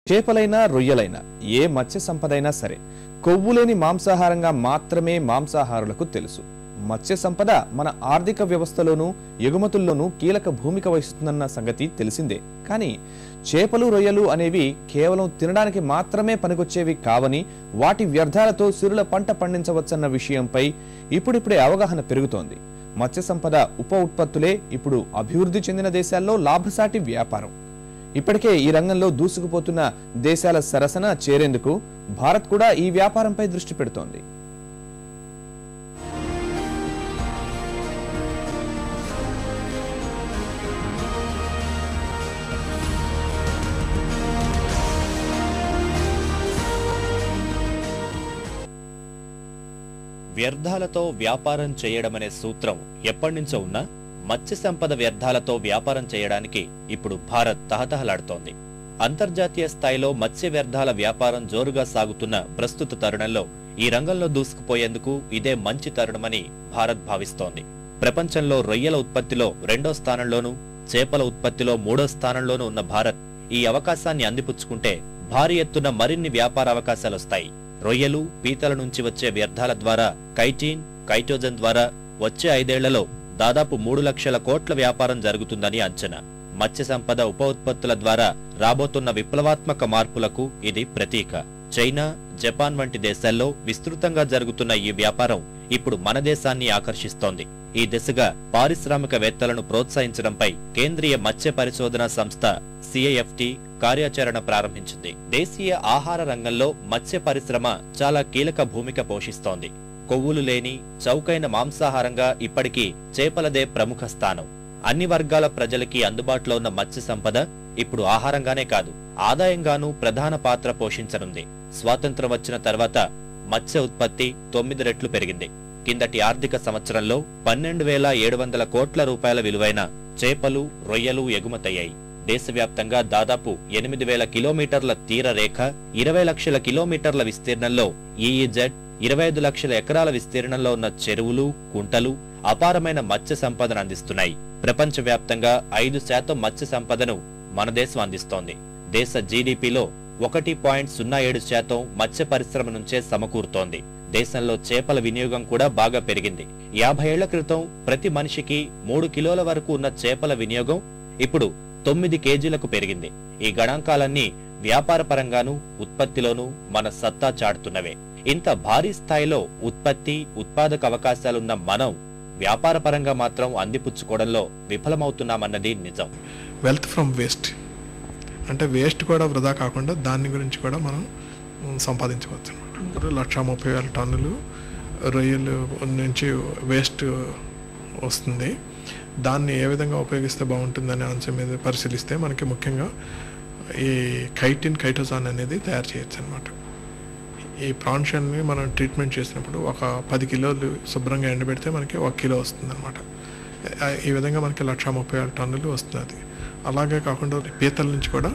చేపలైనా రొయ్యలైనా ఏ మత్స్య సంపదైనా సరే కొవ్వులేని మాంసాహారంగా మాత్రమే మాంసాహారులకు తెలుసు. మత్స్య సంపద మన ఆర్థిక వ్యవస్థలోనూ ఎగుమతుల్లోనూ కీలక భూమిక వహిస్తుందన్న సంగతి తెలిసిందే. కానీ చేపలు రొయ్యలు అనేవి కేవలం తినడానికి మాత్రమే పనికొచ్చేవి కావని, వాటి వ్యర్థాలతో సిరుల పంట పండించవచ్చన్న విషయంపై ఇప్పుడిప్పుడే అవగాహన పెరుగుతోంది. మత్స్య సంపద ఉప ఉత్పత్తులే ఇప్పుడు అభివృద్ధి చెందిన దేశాల్లో లాభసాటి వ్యాపారం. ఇప్పటికే ఈ రంగంలో దూసుకుపోతున్న దేశాల సరసన చేరేందుకు భారత్ కూడా ఈ వ్యాపారంపై దృష్టి పెడుతోంది. వ్యర్థాలతో వ్యాపారం చేయడమనే సూత్రం ఎప్పటినుంచో ఉన్నా మత్స్య సంపద వ్యర్థాలతో వ్యాపారం చేయడానికి ఇప్పుడు భారత్ తహతహలాడుతోంది. అంతర్జాతీయ స్థాయిలో మత్స్య వ్యర్థాల వ్యాపారం జోరుగా సాగుతున్న ప్రస్తుత తరుణంలో ఈ రంగంలో దూసుకుపోయేందుకు ఇదే మంచి తరుణమని భారత్ భావిస్తోంది. ప్రపంచంలో రొయ్యల ఉత్పత్తిలో 2వ స్థానంలోనూ, చేపల ఉత్పత్తిలో 3వ స్థానంలోనూ ఉన్న భారత్ ఈ అవకాశాన్ని అందిపుచ్చుకుంటే భారీ ఎత్తున మరిన్ని వ్యాపార అవకాశాలొస్తాయి. రొయ్యలు, పీతల నుంచి వచ్చే వ్యర్థాల ద్వారా కైటిన్, కైటోజన్ ద్వారా వచ్చే 5 ఏళ్లలో దాదాపు 3 లక్షల కోట్ల వ్యాపారం జరుగుతుందని అంచనా. మత్స్య సంపద ఉప ఉత్పత్తుల ద్వారా రాబోతున్న విప్లవాత్మక మార్పులకు ఇది ప్రతీక. చైనా, జపాన్ వంటి దేశాల్లో విస్తృతంగా జరుగుతున్న ఈ వ్యాపారం ఇప్పుడు మన దేశాన్ని ఆకర్షిస్తోంది. ఈ దిశగా పారిశ్రామికవేత్తలను ప్రోత్సహించడంపై కేంద్రీయ మత్స్య పరిశోధనా సంస్థ CIFT కార్యాచరణ ప్రారంభించింది. దేశీయ ఆహార రంగంలో మత్స్య పరిశ్రమ చాలా కీలక భూమిక పోషిస్తోంది. కొవ్వులు లేని చౌకైన మాంసాహారంగా ఇప్పటికీ చేపలదే ప్రముఖ స్థానం. అన్ని వర్గాల ప్రజలకి అందుబాటులో ఉన్న మత్స్య సంపద ఇప్పుడు ఆహారంగానే కాదు, ఆదాయంగానూ ప్రధాన పాత్ర పోషించనుంది. స్వాతంత్ర్యం వచ్చిన తర్వాత మత్స్య ఉత్పత్తి 9 రెట్లు పెరిగింది. కిందటి ఆర్థిక సంవత్సరంలో 12,700 కోట్ల రూపాయల విలువైన చేపలు, రొయ్యలు ఎగుమతయ్యాయి. దేశవ్యాప్తంగా దాదాపు 8,000 కిలోమీటర్ల తీర రేఖ, 20 లక్షల కిలోమీటర్ల విస్తీర్ణంలో EEZ, 25 లక్షల ఎకరాల విస్తీర్ణంలో ఉన్న చెరువులు, కుంటలు అపారమైన మత్స్య సంపదను అందిస్తున్నాయి. ప్రపంచవ్యాప్తంగా 5% మత్స్య సంపదను మన దేశం అందిస్తోంది. దేశ GDPలో 1.07% మత్స్య పరిశ్రమ నుంచే సమకూరుతోంది. దేశంలో చేపల వినియోగం కూడా బాగా పెరిగింది. 50 ఏళ్ల క్రితం ప్రతి మనిషికి 3 కిలోల వరకు ఉన్న చేపల వినియోగం ఇప్పుడు 9 కేజీలకు పెరిగింది. ఈ గణాంకాలన్నీ వ్యాపార పరంగానూ ఉత్పత్తిలోనూ మన సత్తా చాటుతున్నవే. ఇంత భారీ స్థాయిలో ఉత్పత్తి, ఉత్పాదక అవకాశాలున్న మనం వ్యాపార పరంగా మాత్రం అందిపుచ్చుకోవడంలో విఫలమవుతున్నామన్నది నిజం. వెల్త్ ఫ్రమ్ వేస్ట్ అంటే వేస్ట్ కూడా వృధా కాకుండా దాని గురించి కూడా మనం సంపాదించవచ్చు. 130,000 టన్నులు రొయ్యలు నుంచి వేస్ట్ వస్తుంది. దాన్ని ఏ విధంగా ఉపయోగిస్తే బాగుంటుందనే అంశం మీద పరిశీలిస్తే మనకి ముఖ్యంగా ఈ కైటిన్, కైటోజాన్ అనేది తయారు చేయొచ్చు అనమాట. ఈ ప్రాన్షన్ని మనం ట్రీట్మెంట్ చేసినప్పుడు ఒక 10 కిలోలు శుభ్రంగా ఎండబెడితే మనకి 1 కిలో వస్తుంది అనమాట. ఈ విధంగా మనకి 130,000 టన్నులు వస్తుంది. అలాగే కాకుండా పీతల నుంచి కూడా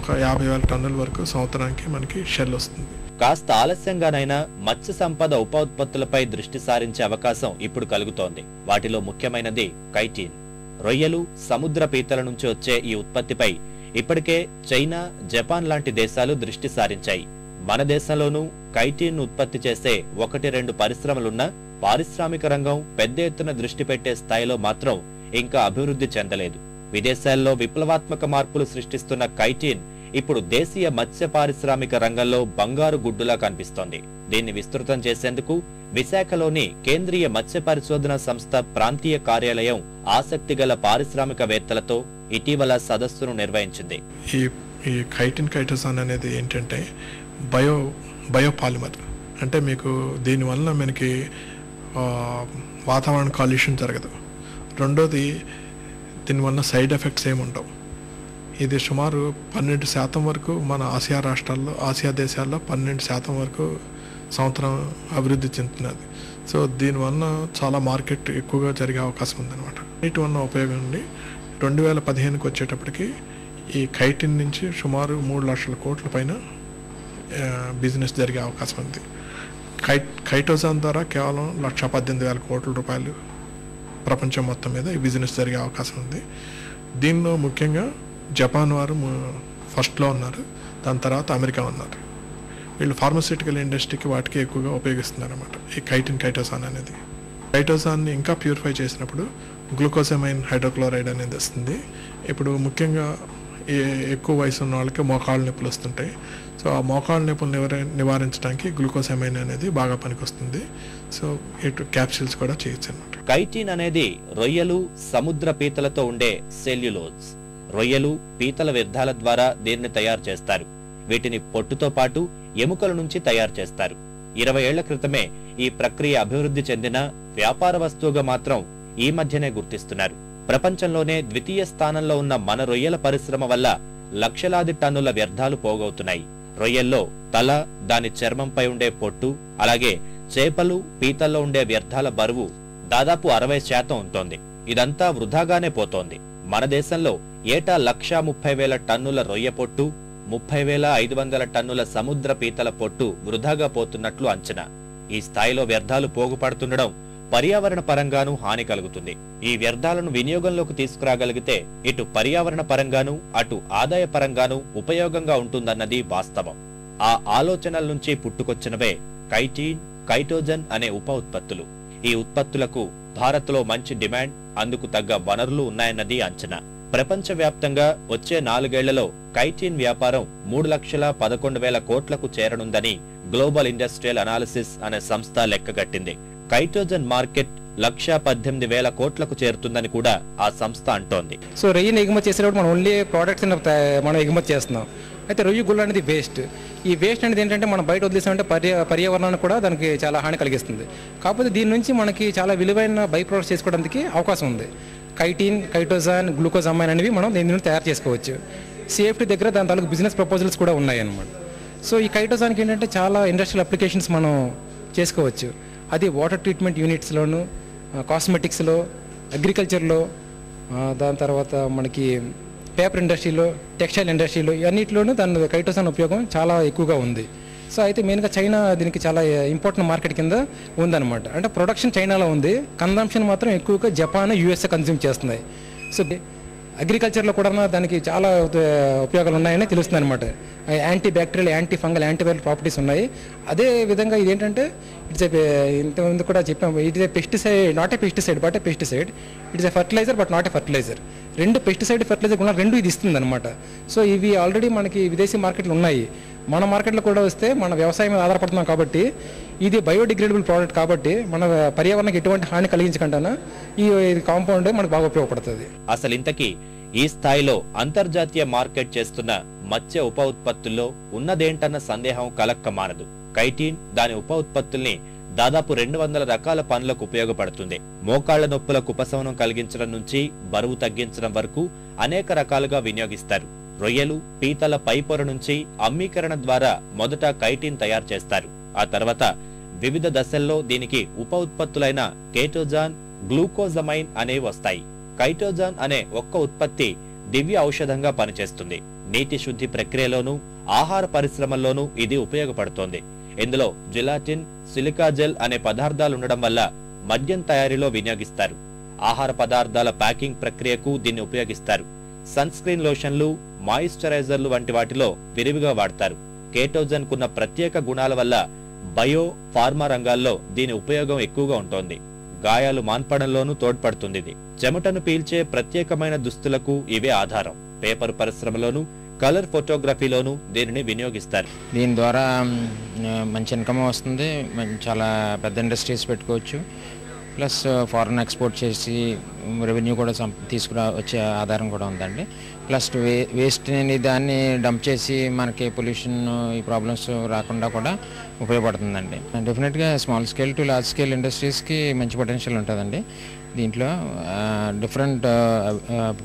ఒక 50,000 టన్నుల వరకు సంవత్సరానికి మనకి షెల్ వస్తుంది. కాస్త ఆలస్యంగానైనా మత్స్య సంపద ఉప ఉత్పత్తులపై దృష్టి సారించే అవకాశం ఇప్పుడు కలుగుతోంది. వాటిలో ముఖ్యమైనది కైటిన్. రొయ్యలు, సముద్ర పీతల నుంచి వచ్చే ఈ ఉత్పత్తిపై ఇప్పటికే చైనా, జపాన్ లాంటి దేశాలు దృష్టి సారించాయి. మన దేశంలోనూ కైటిన్ ఉత్పత్తి చేసే 1-2 పరిశ్రమలున్నా పారిశ్రామిక రంగం పెద్ద ఎత్తున దృష్టి పెట్టే స్థాయిలో మాత్రం ఇంకా అభివృద్ధి చెందలేదు. విదేశాల్లో విప్లవాత్మక మార్పులు సృష్టిస్తున్న కైటిన్ ఇప్పుడు దేశీయ మత్స్య పారిశ్రామిక రంగంలో బంగారు గుడ్డులా కనిపిస్తోంది. దీన్ని విస్తృతం చేసేందుకు విశాఖలోని కేంద్రీయ మత్స్య పరిశోధనా సంస్థ ప్రాంతీయ కార్యాలయం ఆసక్తిగల పారిశ్రామికవేత్తలతో ఇటీవల సదస్సును నిర్వహించింది. ఈ కైటిన్, కైటోజాన్ అనేది ఏంటంటే బయోపాలిమర్. అంటే మీకు దీనివల్ల మనకి వాతావరణ కాలుష్యం జరగదు. రెండోది, దీనివల్ల సైడ్ ఎఫెక్ట్స్ ఏముండవు. ఇది సుమారు 12% వరకు మన ఆసియా దేశాల్లో 12% వరకు సంవత్సరం అభివృద్ధి చెందుతున్నది. సో దీనివల్ల చాలా మార్కెట్ ఎక్కువగా జరిగే అవకాశం ఉందన్నమాట. వీటి వల్ల ఉపయోగం ఉండి 2015కి వచ్చేటప్పటికి ఈ కైటిన్ నుంచి సుమారు 3 లక్షల కోట్ల పైన బిజినెస్ జరిగే అవకాశం ఉంది. కైటోజాన్ ద్వారా కేవలం 118,000 కోట్ల రూపాయలు ప్రపంచం మొత్తం మీద ఈ బిజినెస్ జరిగే అవకాశం ఉంది. దీనిలో ముఖ్యంగా జపాన్ వారు ఫస్ట్లో ఉన్నారు, దాని తర్వాత అమెరికా ఉన్నారు. వీళ్ళు ఫార్మస్యూటికల్ ఇండస్ట్రీకి వాటికి ఎక్కువగా ఉపయోగిస్తున్నారు అన్నమాట ఈ కైటిన్ కైటోసాన్ అనేది. కైటోసాన్ని ఇంకా ప్యూరిఫై చేసినప్పుడు గ్లూకోజమైన్ హైడ్రోక్లోరైడ్ అనేది వస్తుంది. ఇప్పుడు ముఖ్యంగా ఎక్కువ వయసు ఉన్న వాళ్ళకి మోకాళ్ళ నొప్పులు వస్తుంటాయి. సో ఆ మోకాళ్ళ నొప్పులు నివారించడానికి గ్లూకోజమైన్ అనేది బాగా పనికొస్తుంది. సో ఇటు క్యాప్సిల్స్ కూడా చేయొచ్చు అన్నమాట. కైటిన్ అనేది రొయ్యలు, సముద్ర పీతలతో ఉండే సెల్యులోజ్. రొయ్యలు, పీతల వ్యర్థాల ద్వారా దీన్ని తయారు చేస్తారు. వీటిని పొట్టుతో పాటు ఎముకల నుంచి తయారు చేస్తారు. 20 ఏళ్ల క్రితమే ఈ ప్రక్రియ అభివృద్ధి చెందిన వ్యాపార వస్తువుగా మాత్రం ఈ మధ్యనే గుర్తిస్తున్నారు. ప్రపంచంలోనే ద్వితీయ స్థానంలో ఉన్న మన రొయ్యల పరిశ్రమ వల్ల లక్షలాది టన్నుల వ్యర్థాలు పోగవుతున్నాయి. రొయ్యల్లో తల, దాని చర్మంపై ఉండే పొట్టు, అలాగే చేపలు, పీతల్లో ఉండే వ్యర్థాల బరువు దాదాపు 60% ఉంటోంది. ఇదంతా వృధాగానే పోతోంది. మన దేశంలో ఏటా 130,000 టన్నుల రొయ్య పొట్టు, 30,500 టన్నుల సముద్ర పీతల పొట్టు వృధాగా పోతున్నట్లు అంచనా. ఈ స్థాయిలో వ్యర్థాలు పోగుపడుతుండడం పర్యావరణ పరంగానూ హాని కలుగుతుంది. ఈ వ్యర్థాలను వినియోగంలోకి తీసుకురాగలిగితే ఇటు పర్యావరణ పరంగానూ అటు ఆదాయ పరంగానూ ఉపయోగంగా ఉంటుందన్నది వాస్తవం. ఆ ఆలోచనల నుంచి పుట్టుకొచ్చినవే కైటిన్, కైటోజన్ అనే ఉప ఉత్పత్తులు. ఈ ఉత్పత్తులకు భారత్లో మంచి డిమాండ్, అందుకు తగ్గ వనరులు ఉన్నాయన్నది అంచనా. ప్రపంచవ్యాప్తంగా వచ్చే 4 ఏళ్లలో కైటిన్ వ్యాపారం 3,11,000 కోట్లకు చేరనుందని గ్లోబల్ ఇండస్ట్రియల్ అనాలిసిస్ అనే సంస్థ లెక్కగట్టింది. కైటోజన్ మార్కెట్ 1,18,000 కోట్లకు చేరుతుందని కూడా ఆ సంస్థ అంటోంది. సో రొయ్యని ఎగుమతి చేసేటప్పుడు మనం ఓన్లీ ప్రోడక్ట్స్ మనం ఎగుమతి చేస్తున్నాం. అయితే రొయ్య గుళ్ళు అనేది వేస్ట్. ఈ వేస్ట్ అనేది ఏంటంటే మనం బయట వదిలేసామంటే పర్యావరణానికి కూడా దానికి చాలా హాని కలిగిస్తుంది. కాకపోతే దీని నుంచి మనకి చాలా విలువైన బై ప్రొడక్ట్స్ చేసుకోవడానికి అవకాశం ఉంది. కైటిన్, కైటోజాన్, గ్లూకోజమైన్ అనేవి మనం దీని నుండి తయారు చేసుకోవచ్చు. సేఫ్టీ దగ్గర దాని తాలూకు బిజినెస్ ప్రపోజల్స్ కూడా ఉన్నాయి అన్నమాట. సో ఈ కైటోజాన్కి ఏంటంటే చాలా ఇండస్ట్రియల్ అప్లికేషన్స్ మనం చేసుకోవచ్చు. అది వాటర్ ట్రీట్మెంట్ యూనిట్స్లోను, కాస్మెటిక్స్లో, అగ్రికల్చర్లో, దాని తర్వాత మనకి పేపర్ ఇండస్ట్రీలో, టెక్స్టైల్ ఇండస్ట్రీలో, అన్నింటిలోనూ దాని కైటోసాన్ ఉపయోగం చాలా ఎక్కువగా ఉంది. సో అయితే మెయిన్గా చైనా దీనికి చాలా ఇంపార్టెంట్ మార్కెట్ కింద ఉందన్నమాట. అంటే ప్రొడక్షన్ చైనాలో ఉంది, కన్జంప్షన్ మాత్రం ఎక్కువగా జపాన్, యూఎస్ఏ కన్జ్యూమ్ చేస్తున్నాయి. సో అగ్రికల్చర్లో కూడా దానికి చాలా ఉపయోగాలు ఉన్నాయని తెలుస్తుంది అనమాట. Anti bacterial, anti fungal, antiviral properties ఉన్నాయి. అదే విధంగా ఇదేంటంటే ఇంతకుముందు కూడా చెప్పాము, it is a pesticide, not a pesticide but a pesticide. It is a fertiliser but not a fertiliser. రెండు పెస్టిసైడ్, ఫర్టిలైజర్ కూడా రెండు ఇది ఇస్తుంది అనమాట. సో ఇవి ఆల్రెడీ మనకి విదేశీ మార్కెట్లు ఉన్నాయి. మన మార్కెట్లో కూడా వస్తే మన వ్యవసాయం మీద ఆధారపడుతున్నాం కాబట్టి ఇది బయోడిగ్రేడబుల్ ప్రోడక్ట్ కాబట్టి మన పర్యావరణానికి ఎటువంటి హాని కలిగించకుండా ఈ కాంపౌండ్ మనకు బాగా ఉపయోగపడుతుంది. అసలు ఇంతకీ ఈ స్థాయిలో అంతర్జాతీయ మార్కెట్ చేస్తున్న మత్స్య ఉప ఉత్పత్తుల్లో ఉన్నదేంటన్న సందేహం కలక్క మానదు. కైటిన్, దాని ఉప ఉత్పత్తుల్ని దాదాపు 200 రకాల పనులకు ఉపయోగపడుతుంది. మోకాళ్ల నొప్పులకు ఉపశమనం కలిగించడం నుంచి బరువు తగ్గించడం వరకు అనేక రకాలుగా వినియోగిస్తారు. రొయ్యలు, పీతల పైపొర నుంచి అమ్మీకరణ ద్వారా మొదట కైటిన్ తయారు చేస్తారు. ఆ తర్వాత వివిధ దశల్లో దీనికి ఉప ఉత్పత్తులైన కైటోజాన్, గ్లూకోజమైన్ అనేవి వస్తాయి. కైటోజాన్ అనే ఒక్క ఉత్పత్తి దివ్య ఔషధంగా పనిచేస్తుంది. నీటి శుద్ధి ప్రక్రియలోనూ ఆహార పరిశ్రమల్లోనూ ఇది ఉపయోగపడుతోంది. ఇందులో జిలాటిన్, సిలికా జెల్ అనే పదార్థాలుండడం వల్ల మద్యం తయారీలో వినియోగిస్తారు. ఆహార పదార్థాల ప్యాకింగ్ ప్రక్రియకు దీన్ని ఉపయోగిస్తారు. సన్ స్క్రీన్ లోషన్లు, మాయిశ్చరైజర్లు వంటి వాటిలో విరివిగా వాడతారు. కైటోజన్ కున్న ప్రత్యేక గుణాల వల్ల బయో, ఫార్మా రంగాల్లో దీని ఉపయోగం ఎక్కువగా ఉంటోంది. గాయాలు మాన్పడంలోనూ తోడ్పడుతుంది. చెమటను పీల్చే ప్రత్యేకమైన దుస్తులకు ఇవే ఆధారం. పేపర్ పరిశ్రమలోనూ, కలర్ ఫోటోగ్రఫీలోనూ దీనిని వినియోగిస్తారు. దీని ద్వారా మంచి ఇన్కమ్ వస్తుంది. చాలా పెద్ద ఇండస్ట్రీస్ పెట్టుకోవచ్చు. ప్లస్ ఫారెన్ ఎక్స్పోర్ట్ చేసి రెవెన్యూ కూడా వచ్చే ఆధారం కూడా ఉందండి. ప్లస్ వేస్ట్ అనేది దాన్ని డంప్ చేసి మనకి పొల్యూషన్, ఈ ప్రాబ్లమ్స్ రాకుండా కూడా ఉపయోగపడుతుందండి. డెఫినెట్గా small scale to large scale ఇండస్ట్రీస్కి మంచి పొటెన్షియల్ ఉంటుందండి. దీంట్లో డిఫరెంట్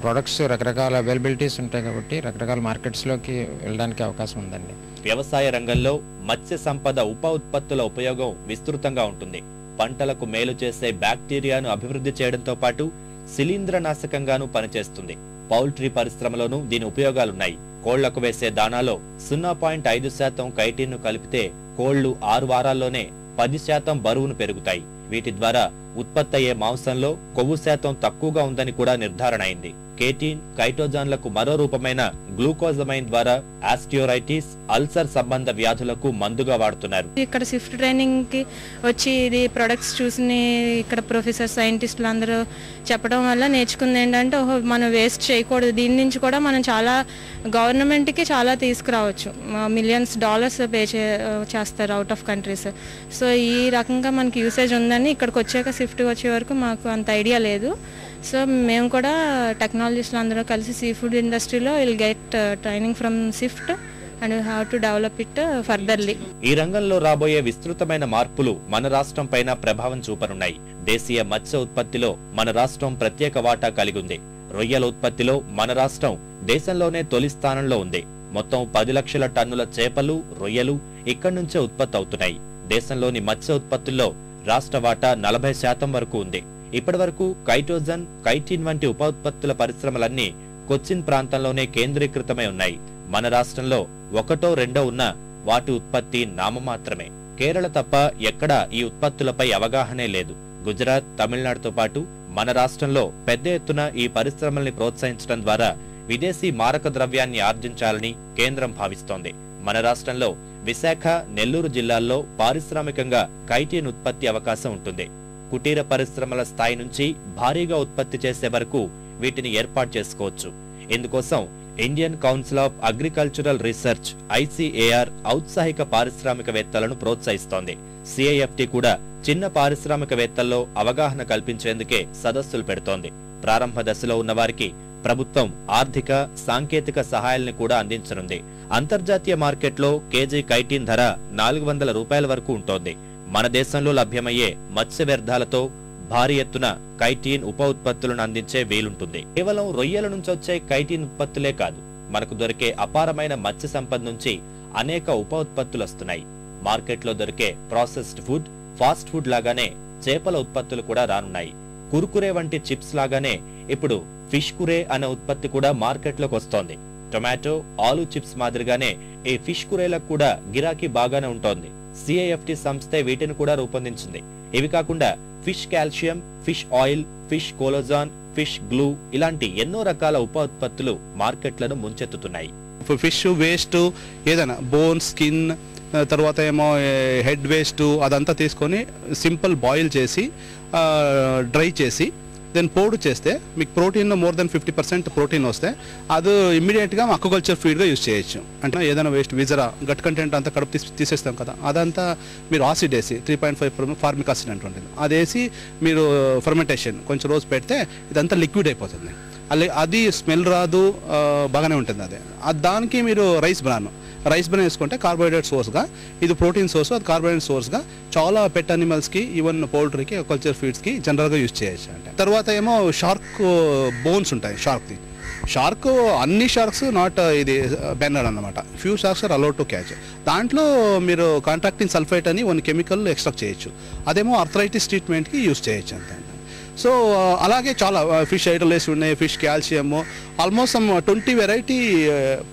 ప్రొడక్ట్స్, రకరకాల అవైలబిలిటీస్ ఉంటాయి కాబట్టి రకరకాల మార్కెట్స్లోకి వెళ్ళడానికి అవకాశం ఉందండి. వ్యవసాయ రంగంలో మత్స్య సంపద ఉప ఉత్పత్తుల ఉపయోగం విస్తృతంగా ఉంటుంది. పంటలకు మేలు చేసే బ్యాక్టీరియాను అభివృద్ధి చేయడంతో పాటు శిలీంద్రనాశకంగానూ పనిచేస్తుంది. పౌల్ట్రీ పరిశ్రమలోనూ దీని ఉపయోగాలున్నాయి. కోళ్లకు వేసే దానాలో 0.5% కైటిన్ ను కలిపితే కోళ్లు 6 వారాల్లోనే 10% బరువును పెరుగుతాయి. వీటి ద్వారా ఉత్పత్తి అయ్యే మాంసంలో కొవ్వు శాతం తక్కువగా ఉందని కూడా నిర్ధారణ అయింది. కేటిన్, కైటోజాన్లకు మరో రూపమైన గ్లూకోజమైన్ ద్వారా ఆస్టియోరైటిస్, అల్సర్ సంబంధ వ్యాధులకు మందుగా వాడుతున్నారు. ఇక్కడ స్విఫ్ట్ ట్రైనింగ్ కి వచ్చి ఇది ప్రొడక్ట్స్ చూసి ఇక్కడ ప్రొఫెసర్ సైంటిస్టులు అందరూ చెప్పడం వల్ల నేర్చుకుంది ఏంటంటే మనం వేస్ట్ చేయకూడదు, దీని నుంచి కూడా మనం చాలా గవర్నమెంట్కి చాలా తీసుకురావచ్చు, మిలియన్స్ డాలర్స్ పే చేస్తారు అవుట్ ఆఫ్ కంట్రీస్. సో ఈ రకంగా మనకి యూసేజ్ ఉందని ఇక్కడికి వచ్చాక స్విఫ్ట్ వచ్చే వరకు మాకు అంత ఐడియా లేదు. సో మేము కూడా టెక్నాలజిస్టులు అందరూ కలిసి సీ ఫుడ్ ఇండస్ట్రీలో will get training from Swift and we have to develop it furtherly. ఈ రంగంలో రాబోయే విస్తృతమైన మార్పులు మన రాష్ట్రం పైన ప్రభావం చూపనున్నాయి. దేశీయ మత్స్య ఉత్పత్తిలో మన రాష్ట్రం ప్రత్యేక వాటా కలిగి ఉంది. రొయ్యల ఉత్పత్తిలో మన రాష్ట్రం దేశంలోనే తొలి స్థానంలో ఉంది. మొత్తం 10 లక్షల టన్నుల చేపలు, రొయ్యలు ఇక్కడి నుంచే ఉత్పత్తి అవుతున్నాయి. దేశంలోని మత్స్య ఉత్పత్తుల్లో రాష్ట్ర వాటా 40% వరకు ఉంది. ఇప్పటి వరకు కైటోజన్, కైటిన్ వంటి ఉప ఉత్పత్తుల పరిశ్రమలన్నీ కొచ్చిన్ ప్రాంతంలోనే కేంద్రీకృతమై ఉన్నాయి. మన రాష్ట్రంలో 1, 2 ఉన్న వాటి ఉత్పత్తి నామమాత్రమే. కేరళ తప్ప ఎక్కడా ఈ ఉత్పత్తులపై అవగాహనే లేదు. గుజరాత్, తమిళనాడుతో పాటు మన రాష్ట్రంలో పెద్ద ఎత్తున ఈ పరిశ్రమల్ని ప్రోత్సహించడం ద్వారా విదేశీ మారక ద్రవ్యాన్ని ఆర్జించాలని కేంద్రం భావిస్తోంది. మన రాష్ట్రంలో విశాఖ, నెల్లూరు జిల్లాల్లో పారిశ్రామికంగా కైటిన్ ఉత్పత్తి అవకాశం ఉంటుంది. కుటీర పరిశ్రమల స్థాయి నుంచి భారీగా ఉత్పత్తి చేసే వరకు వీటిని ఏర్పాటు చేసుకోవచ్చు. ఇందుకోసం Indian council of agricultural research ICAR ఔత్సాహిక పారిశ్రామికవేత్తలను ప్రోత్సహిస్తోంది. CIFT కూడా చిన్న పారిశ్రామికవేత్తల్లో అవగాహన కల్పించేందుకే సదస్సులు పెడుతోంది. ప్రారంభ దశలో ఉన్న వారికి ప్రభుత్వం ఆర్థిక, సాంకేతిక సహాయాల్ని కూడా అందించనుంది. అంతర్జాతీయ మార్కెట్లో కేజీ కైటిన్ ధర 400 రూపాయల వరకు ఉంటోంది. మన దేశంలో లభ్యమయ్యే మత్స్య వ్యర్థాలతో భారీ ఎత్తున కైటిన్ ఉప ఉత్పత్తులను అందించే వీలుంటుంది. కేవలం రొయ్యల నుంచి వచ్చే కైటిన్ ఉత్పత్తులే కాదు, మనకు దొరికే అపారమైన మత్స్య సంపద నుంచి అనేక ఉప ఉత్పత్తులు వస్తున్నాయి. మార్కెట్లో దొరికే ప్రాసెస్డ్ ఫుడ్, ఫాస్ట్ ఫుడ్ లాగానే చేపల ఉత్పత్తులు కూడా రానున్నాయి. కుర్కురే వంటి చిప్స్ లాగానే ఇప్పుడు ఫిష్ కురే అనే ఉత్పత్తి కూడా మార్కెట్లోకి వస్తోంది. టొమాటో, ఆలు చిప్స్ మాదిరిగానే ఈ ఫిష్ కురేలకు కూడా గిరాకీ బాగానే ఉంటోంది. CIFT సంస్థే వీటిని కూడా రూపొందించింది. ఇవి కాకుండా fish calcium, fish oil, fish collagen, fish glue ఇలాంటి ఎన్నో రకాల ఉప ఉత్పత్తులు మార్కెట్లను ముంచెత్తుతున్నాయి. ఫిష్ వేస్ట్ ఏదైనా బోన్, స్కిన్, తర్వాత ఏమో హెడ్ వేస్ట్ అదంతా తీసుకొని సింపుల్ బాయిల్ చేసి డ్రై చేసి దెన్ పౌడర్ చేస్తే మీకు ప్రోటీన్ మోర్ దెన్ 50% ప్రోటీన్ వస్తే అది ఇమ్మీడియట్గా అక్వాకల్చర్ ఫీడ్గా యూజ్ చేయొచ్చు. అంటే ఏదైనా వేస్ట్ విజరా గట్ కంటెంట్ అంతా కడుపు తీసేస్తాం కదా, అదంతా మీరు ఆసిడ్ వేసి 3.5 ఫార్మిక్ ఆసిడ్ అంటూ ఉంటుంది, అది వేసి మీరు ఫర్మెంటేషన్ కొంచెం రోజు పెడితే ఇదంతా లిక్విడ్ అయిపోతుంది. అది స్మెల్ రాదు, బాగానే ఉంటుంది. అదే దానికి మీరు రైస్ బ్రాన్ వేసుకుంటే కార్బోహైడ్రేట్ సోర్స్గా, ఇది ప్రోటీన్ సోర్స్, అది కార్బోహైడ్రేట్ సోర్స్గా చాలా పెట్ అనిమల్స్కి, ఈవెన్ పౌల్ట్రీకి, కల్చర్ ఫీడ్స్కి జనరల్గా యూజ్ చేయొచ్చు. అంటే తర్వాత ఏమో షార్క్ బోన్స్ ఉంటాయి. షార్క్ అన్ని షార్క్స్ నాట్ ఇది బెన్నర్ అన్నమాట. Few sharks are allowed to catch. దాంట్లో మీరు కాంట్రాక్టిన్ సల్ఫేట్ అని 1 కెమికల్ ఎక్స్ట్రాక్ట్ చేయొచ్చు. అదేమో ఆర్థరైటిస్ ట్రీట్మెంట్కి యూజ్ చేయొచ్చు అంతే. సో అలాగే చాలా ఫిష్ ఐడలేసి ఉన్నాయి, fish calcium, almost 20 variety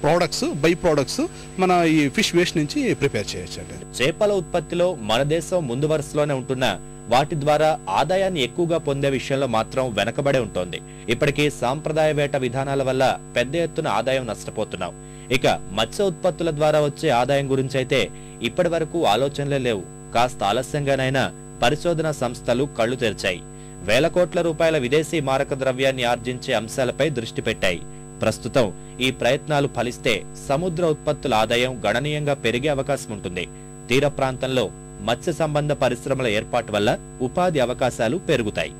products, by products మన ఈ ఫిష్ వేస్ట్ నుంచి ప్రిపేర్ చేయొచ్చు అండి. చేపల ఉత్పత్తిలో మన దేశం ముందు వరుసలోనే ఉంటున్నా వాటి ద్వారా ఆదాయాన్ని ఎక్కువగా పొందే విషయంలో మాత్రం వెనకబడే ఉంటోంది. ఇప్పటికీ సాంప్రదాయ వేట విధానాల వల్ల పెద్ద ఎత్తున ఆదాయం నష్టపోతున్నాం. ఇక మత్స్య ఉత్పత్తుల ద్వారా వచ్చే ఆదాయం గురించి అయితే ఇప్పటి వరకు ఆలోచనలే లేవు. కాస్త ఆలస్యంగానైనా పరిశోధనా సంస్థలు కళ్లు తెరిచాయి. వేల కోట్ల రూపాయల విదేశీ మారక ద్రవ్యాన్ని ఆర్జించే అంశాలపై దృష్టి పెట్టాయి. ప్రస్తుతం ఈ ప్రయత్నాలు ఫలిస్తే సముద్ర ఉత్పత్తుల ఆదాయం గణనీయంగా పెరిగే అవకాశం ఉంటుంది. తీర ప్రాంతంలో మత్స్య సంబంధ పరిశ్రమల ఏర్పాటు వల్ల ఉపాధి అవకాశాలు పెరుగుతాయి.